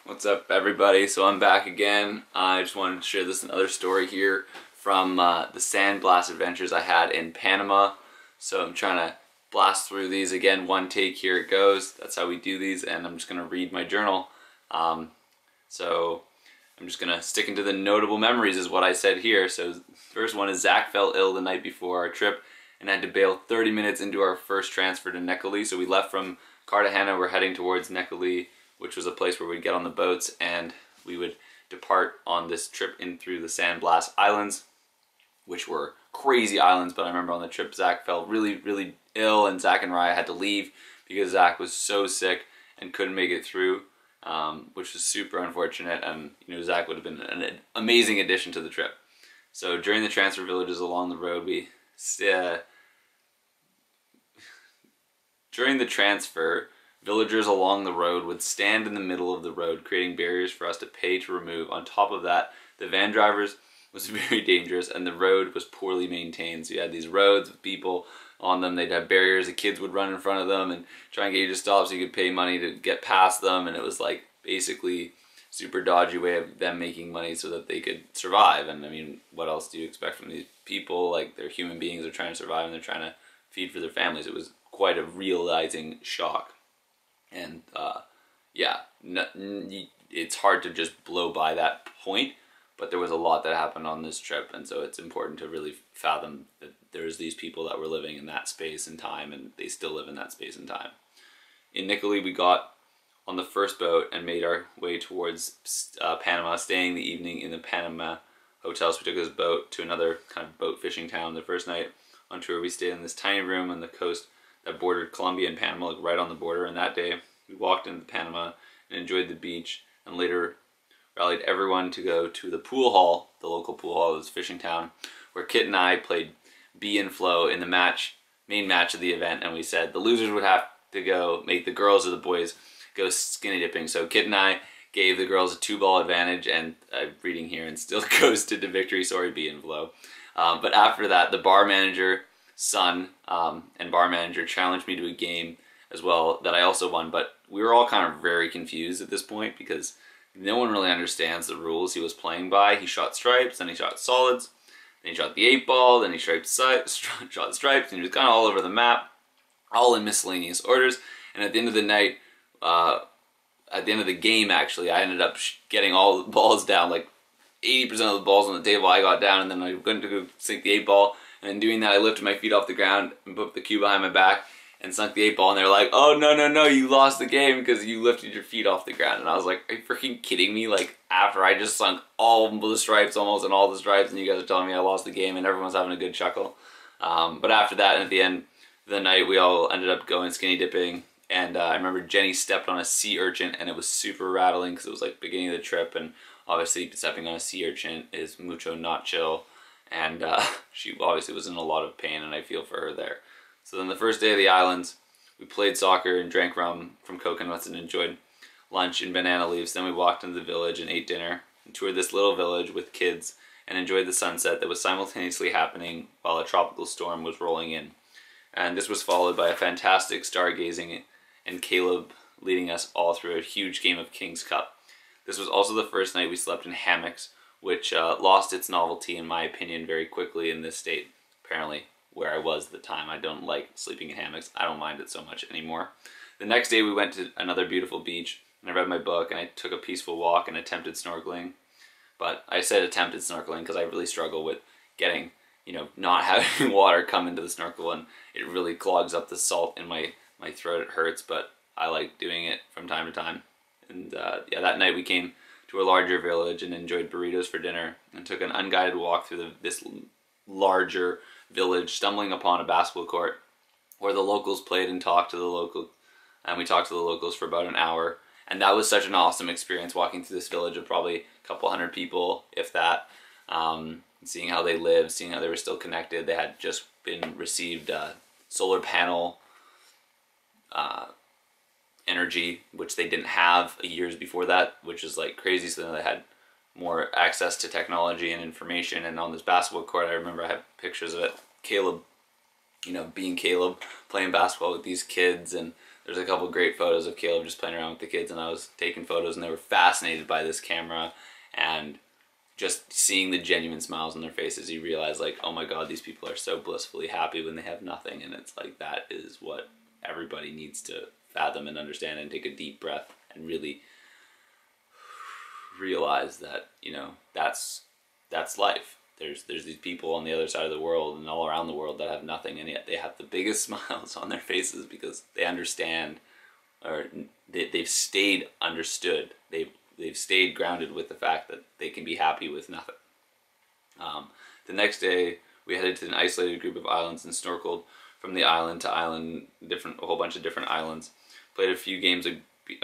What's up, everybody? So I'm back again. I just wanted to share this another story here from the sand blast adventures I had in Panama. So I'm trying to blast through these again, one take, here it goes. That's how we do these, and I'm just going to read my journal. So I'm just going to stick into the notable memories is what I said here. So first one is Zach fell ill the night before our trip and had to bail 30 minutes into our first transfer to Necoli. So we left from Cartagena, we're heading towards Necoli, which was a place where we'd get on the boats and we would depart on this trip in through the San Blas Islands, which were crazy islands. But I remember on the trip Zach felt really ill, and Zach and Raya had to leave because Zach was so sick and couldn't make it through, which was super unfortunate. And you know, Zach would have been an amazing addition to the trip. So during the transfer villages along the road, during the transfer, villagers along the road would stand in the middle of the road, creating barriers for us to pay to remove. On top of that, the van drivers was very dangerous and the road was poorly maintained. So you had these roads with people on them, they'd have barriers, the kids would run in front of them and try and get you to stop so you could pay money to get past them, and it was like basically super dodgy way of them making money so that they could survive. And I mean, what else do you expect from these people? Like, they're human beings, they're trying to survive and they're trying to feed for their families. It was quite a realizing shock. And yeah, it's hard to just blow by that point, but there was a lot that happened on this trip, and so it's important to really fathom that there's these people that were living in that space and time, and they still live in that space and time. In Nicoli, we got on the first boat and made our way towards Panama, staying the evening in the Panama hotels. We took this boat to another kind of boat fishing town. The first night on tour, we stayed in this tiny room on the coast that bordered Colombia and Panama, like right on the border. And that day, we walked into Panama and enjoyed the beach, and later rallied everyone to go to the pool hall, the local pool hall of this fishing town, where Kit and I played B and Flo in the main match of the event. And we said the losers would have to go make the girls or the boys go skinny dipping. So Kit and I gave the girls a 2-ball advantage, and I'm reading here, and still coasted to victory. Sorry, B and Flo. But after that, the bar manager, son, and bar manager challenged me to a game as well that I also won, but we were all kind of very confused at this point because no one really understands the rules he was playing by. He shot stripes, then he shot solids, then he shot the 8-ball, then he shot stripes, and he was kind of all over the map, all in miscellaneous orders. And at the end of the night, at the end of the game actually, I ended up getting all the balls down, like 80% of the balls on the table I got down, and then I went to go sink the 8-ball. And in doing that, I lifted my feet off the ground and put the cue behind my back and sunk the 8-ball. And they're like, "Oh, no, you lost the game because you lifted your feet off the ground." And I was like, "Are you freaking kidding me? Like, after I just sunk all the stripes, almost, and all the stripes, and you guys are telling me I lost the game," and everyone's having a good chuckle. But after that, and at the end of the night, we all ended up going skinny dipping. And I remember Jenny stepped on a sea urchin, and it was super rattling because it was like beginning of the trip. And obviously, stepping on a sea urchin is mucho not chill. And she obviously was in a lot of pain, and I feel for her there. So then the first day of the islands, we played soccer and drank rum from coconuts and enjoyed lunch in banana leaves. Then we walked into the village and ate dinner and toured this little village with kids and enjoyed the sunset that was simultaneously happening while a tropical storm was rolling in. And this was followed by a fantastic stargazing and Caleb leading us all through a huge game of King's Cup. This was also the first night we slept in hammocks, which lost its novelty, in my opinion, very quickly in this state. Apparently, where I was at the time, I don't like sleeping in hammocks. I don't mind it so much anymore. The next day, we went to another beautiful beach, and I read my book, and I took a peaceful walk and attempted snorkeling. But I said attempted snorkeling because I really struggle with getting, not having water come into the snorkel, and it really clogs up the salt in my throat. It hurts, but I like doing it from time to time. And yeah, that night we came to a larger village and enjoyed burritos for dinner and took an unguided walk through this larger village, stumbling upon a basketball court where the locals played and talked to the locals, and we talked to the locals for about an hour. And that was such an awesome experience, walking through this village of probably a couple hundred people, if that, seeing how they lived, seeing how they were still connected. They had just been received solar panel energy, which they didn't have years before that, which is like crazy. So then they had more access to technology and information. And on this basketball court, I remember I have pictures of it, Caleb, being Caleb, playing basketball with these kids, and there's a couple great photos of Caleb just playing around with the kids, and I was taking photos, and they were fascinated by this camera, and just seeing the genuine smiles on their faces, you realize like, oh my God, these people are so blissfully happy when they have nothing. And it's like, that is what everybody needs to fathom and understand, and take a deep breath and really realize that, you know, that's life. There's these people on the other side of the world and all around the world that have nothing, and yet they have the biggest smiles on their faces because they understand, or they've stayed understood. They've stayed grounded with the fact that they can be happy with nothing. The next day, we headed to an isolated group of islands and snorkeled from the island to island, a whole bunch of different islands. Played a few games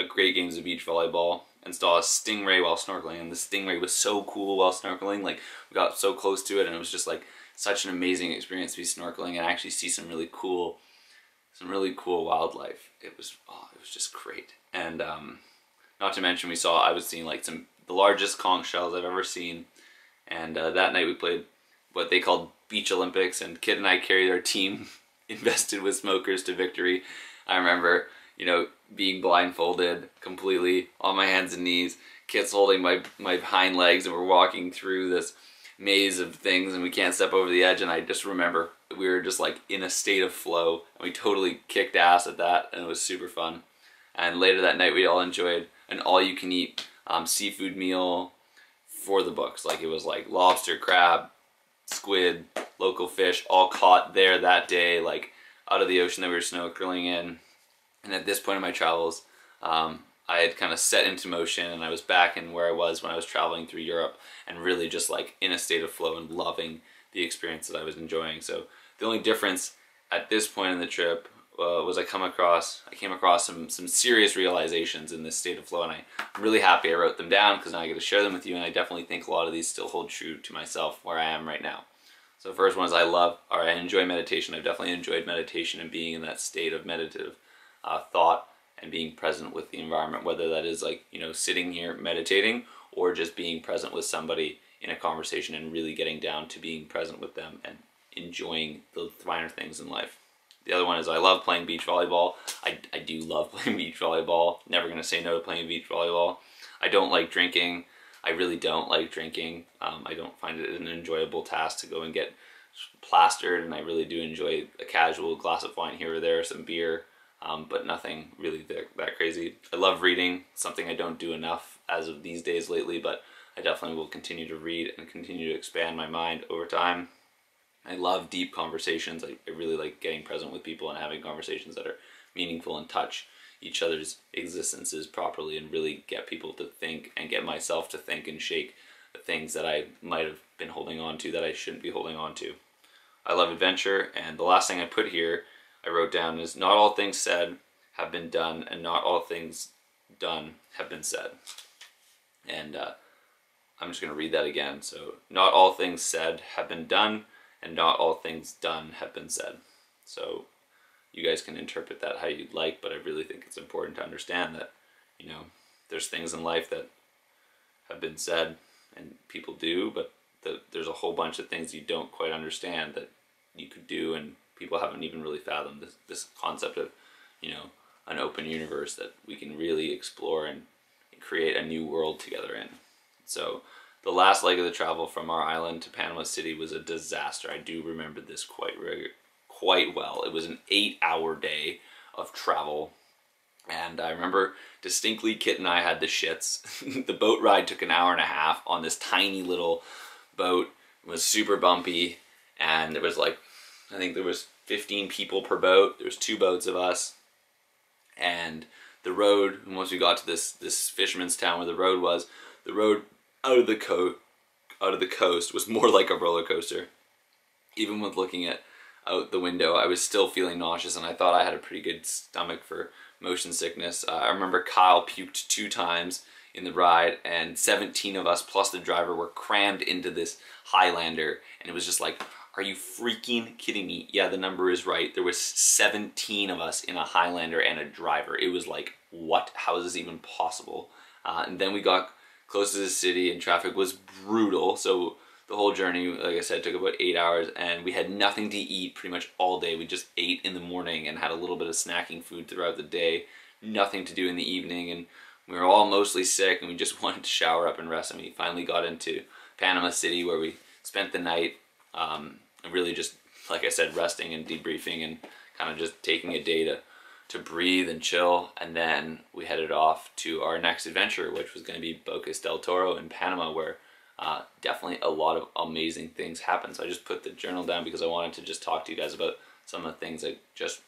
great games of beach volleyball, and saw a stingray while snorkeling. And the stingray was so cool while snorkeling. Like, we got so close to it, and it was just like such an amazing experience to be snorkeling and actually see some really cool wildlife. It was just great. And not to mention, I was seeing like the largest conch shells I've ever seen. And that night we played what they called Beach Olympics, and Kid and I carried our team invested with smokers to victory. I remember, you know, being blindfolded completely on my hands and knees, Kit's holding my hind legs, and we're walking through this maze of things, and we can't step over the edge. And I just remember we were just like in a state of flow, and we totally kicked ass at that, and it was super fun. And later that night we all enjoyed an all-you-can-eat seafood meal for the books. Like, it was like lobster, crab, squid, local fish, all caught there that day, like out of the ocean that we were snorkeling in. And at this point in my travels, I had kind of set into motion, and I was back in where I was when I was traveling through Europe, and really just like in a state of flow and loving the experience that I was enjoying. So the only difference at this point in the trip was I came across some serious realizations in this state of flow, and I'm really happy I wrote them down, because now I get to share them with you. And I definitely think a lot of these still hold true to myself where I am right now. So the first one is I enjoy meditation. I've definitely enjoyed meditation and being in that state of meditative thought and being present with the environment, whether that is like, you know, sitting here meditating, or just being present with somebody in a conversation and really getting down to being present with them and enjoying the finer things in life. The other one is I love playing beach volleyball. I do love playing beach volleyball. Never going to say no to playing beach volleyball. I don't like drinking. I really don't like drinking. I don't find it an enjoyable task to go and get plastered, and I really do enjoy a casual glass of wine here or there, some beer, but nothing really that crazy. I love reading, something I don't do enough as of these days lately, but I definitely will continue to read and continue to expand my mind over time. I love deep conversations. I really like getting present with people and having conversations that are meaningful and touch each other's existences properly, and really get people to think and get myself to think and shake the things that I might have been holding on to that I shouldn't be holding on to. I love adventure, and the last thing I put here, I wrote down, is not all things said have been done, and not all things done have been said. And I'm just going to read that again. So, not all things said have been done, and not all things done have been said. So you guys can interpret that how you'd like, but I really think it's important to understand that, you know, there's things in life that have been said and people do, but there's a whole bunch of things you don't quite understand that you could do, and people haven't even really fathomed this concept of, you know, an open universe that we can really explore and create a new world together in. So the last leg of the travel from our island to Panama City was a disaster. I do remember this quite well. It was an 8-hour day of travel, and I remember distinctly Kit and I had the shits. The boat ride took an hour and a half on this tiny little boat. It was super bumpy, and there was like, I think there was 15 people per boat. There was 2 boats of us, and the road, once we got to this fisherman's town where the road was, the road out of the coast was more like a roller coaster. Even with looking out the window, I was still feeling nauseous, and I thought I had a pretty good stomach for motion sickness. I remember Kyle puked 2 times in the ride, and 17 of us plus the driver were crammed into this Highlander, and it was just like, are you freaking kidding me? Yeah, the number is right. There was 17 of us in a Highlander and a driver. It was like, what? How is this even possible? And then we got close to the city, and traffic was brutal. So the whole journey, like I said, took about 8 hours, and we had nothing to eat pretty much all day. We just ate in the morning and had a little bit of snacking food throughout the day, nothing to do in the evening, and we were all mostly sick, and we just wanted to shower up and rest. And we finally got into Panama City, where we spent the night, and really just, like I said, resting and debriefing and kind of just taking a day to breathe and chill. And then we headed off to our next adventure, which was going to be Bocas del Toro in Panama, where definitely a lot of amazing things happened. So I just put the journal down because I wanted to just talk to you guys about some of the things that just,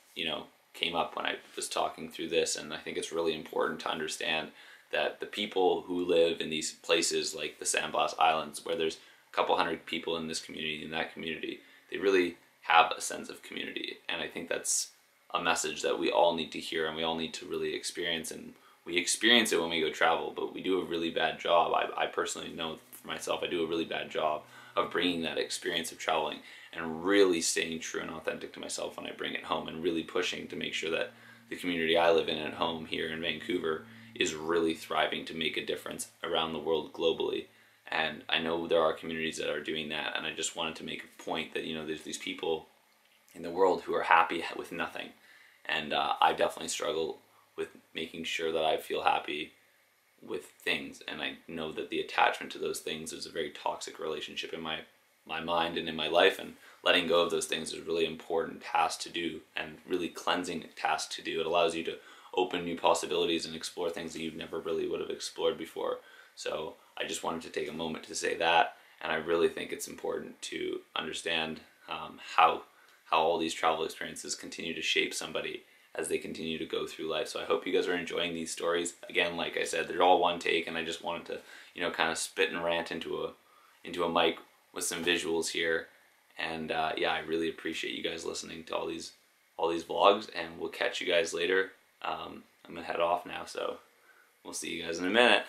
came up when I was talking through this. And I think it's really important to understand that the people who live in these places like the San Blas Islands, where there's a couple hundred people in this community, in that community, they really have a sense of community. And I think that's a message that we all need to hear, and we all need to really experience. And we experience it when we go travel, but we do a really bad job. I personally know for myself, I do a really bad job of bringing that experience of traveling and really staying true and authentic to myself when I bring it home, and really pushing to make sure that the community I live in at home here in Vancouver is really thriving to make a difference around the world globally. And I know there are communities that are doing that, and I just wanted to make a point that, there's these people in the world who are happy with nothing. And I definitely struggle with making sure that I feel happy with things, and I know that the attachment to those things is a very toxic relationship in my mind and in my life, and letting go of those things is a really important task to do, and really cleansing task to do. It allows you to open new possibilities and explore things that you never really would have explored before. So I just wanted to take a moment to say that, and I really think it's important to understand how all these travel experiences continue to shape somebody as they continue to go through life. So I hope you guys are enjoying these stories. Again, like I said, they're all one take, and I just wanted to, kind of spit and rant into a mic with some visuals here. And yeah, I really appreciate you guys listening to all these vlogs, and we'll catch you guys later. I'm gonna head off now, so we'll see you guys in a minute.